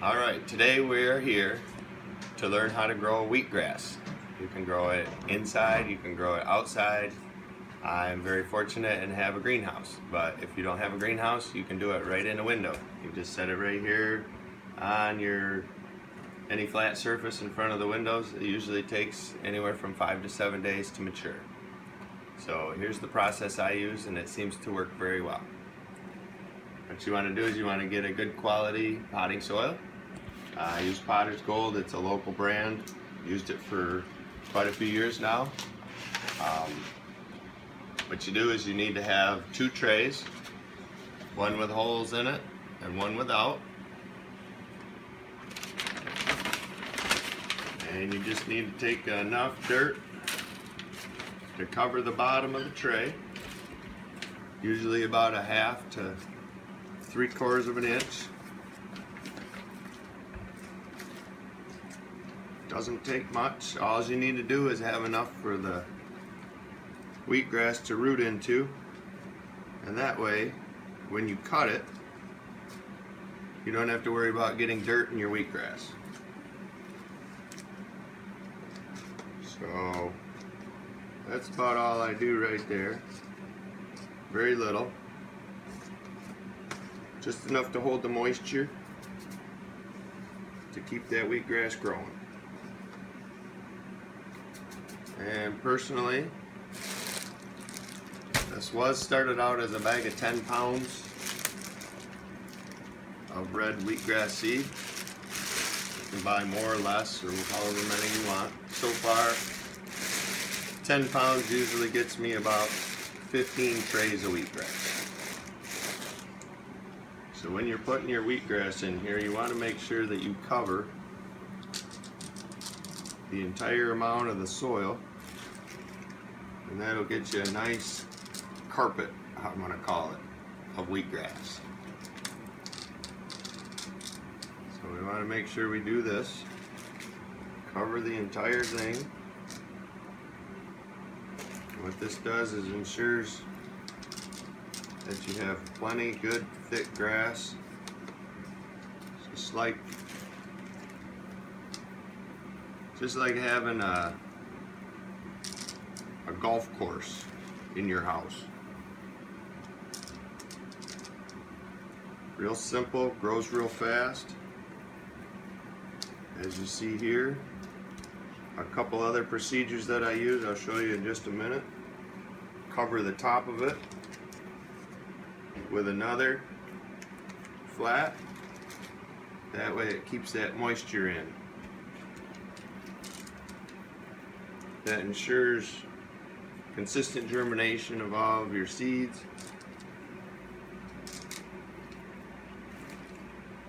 Alright, today we're here to learn how to grow wheatgrass. You can grow it inside, you can grow it outside. I'm very fortunate and have a greenhouse, but if you don't have a greenhouse, you can do it right in a window. You just set it right here on any flat surface in front of the windows. It usually takes anywhere from 5 to 7 days to mature. So here's the process I use, and it seems to work very well. What you want to do is you want to get a good quality potting soil. I use Potter's Gold. It's a local brand. Used it for quite a few years now. What you do is you need to have 2 trays, one with holes in it and one without. And you just need to take enough dirt to cover the bottom of the tray, usually about a 1/2 to 3/4 of an inch. Doesn't take much. All you need to do is have enough for the wheatgrass to root into, and that way when you cut it you don't have to worry about getting dirt in your wheatgrass. So that's about all I do right there. Very little. Just enough to hold the moisture to keep that wheatgrass growing. And personally, this was started out as a bag of 10 pounds of red wheatgrass seed. You can buy more or less, or however many you want. So far, 10 pounds usually gets me about 15 trays of wheatgrass. So when you're putting your wheatgrass in here, you want to make sure that you cover the entire amount of the soil, and that'll get you a nice carpet, I'm going to call it, of wheatgrass. So we want to make sure we do this. Cover the entire thing. What this does is ensures that you have plenty good thick grass. Just like having a golf course in your house. Real simple, grows real fast. As you see here, a couple other procedures that I use, I'll show you in just a minute. Cover the top of it with another flat. That way it keeps that moisture in. That ensures consistent germination of all of your seeds.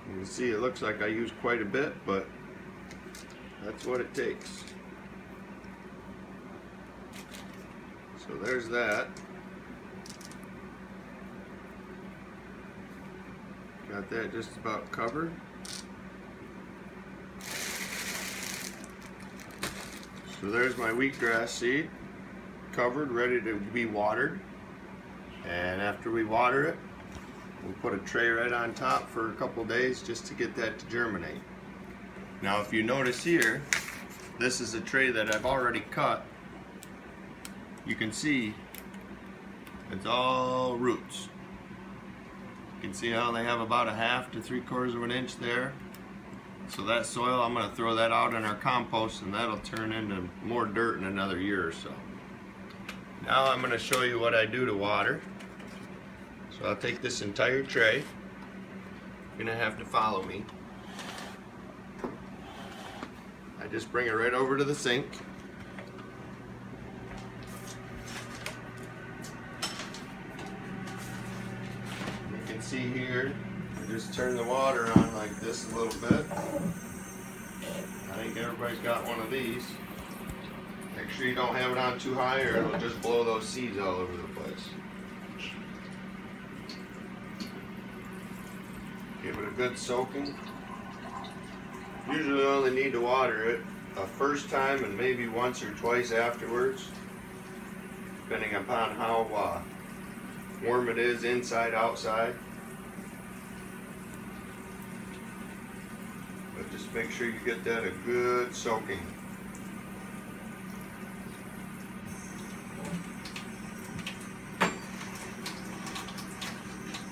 You can see it looks like I use quite a bit, but that's what it takes. So there's that. Got that just about covered. So there's my wheatgrass seed, covered, ready to be watered. And after we water it, we'll put a tray right on top for a couple days just to get that to germinate. Now if you notice here, this is a tray that I've already cut. You can see it's all roots. You can see how they have about a 1/2 to 3/4 of an inch there. So that soil, I'm going to throw that out in our compost, and that'll turn into more dirt in another year or so. Now I'm going to show you what I do to water. So I'll take this entire tray. You're going to have to follow me. I just bring it right over to the sink. You can see here, I just turn the water on like this a little bit. I think everybody's got one of these. Make sure you don't have it on too high, or it'll just blow those seeds all over the place. Give it a good soaking. Usually only need to water it a first time and maybe once or twice afterwards, depending upon how warm it is inside, outside. But just make sure you get that a good soaking.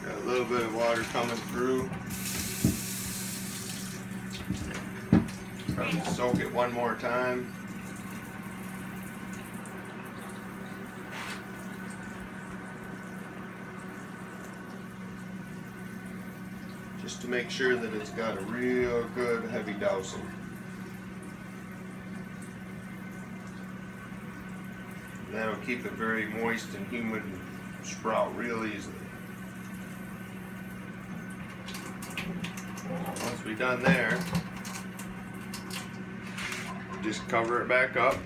Got a little bit of water coming through. Probably soak it one more time. Just to make sure that it's got a real good heavy dousing. And that'll keep it very moist and humid and sprout real easily. Once we're done there, just cover it back up.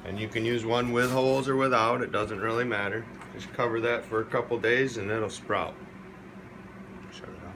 And you can use one with holes or without, it doesn't really matter. Just cover that for a couple days and it'll sprout. Shut it off.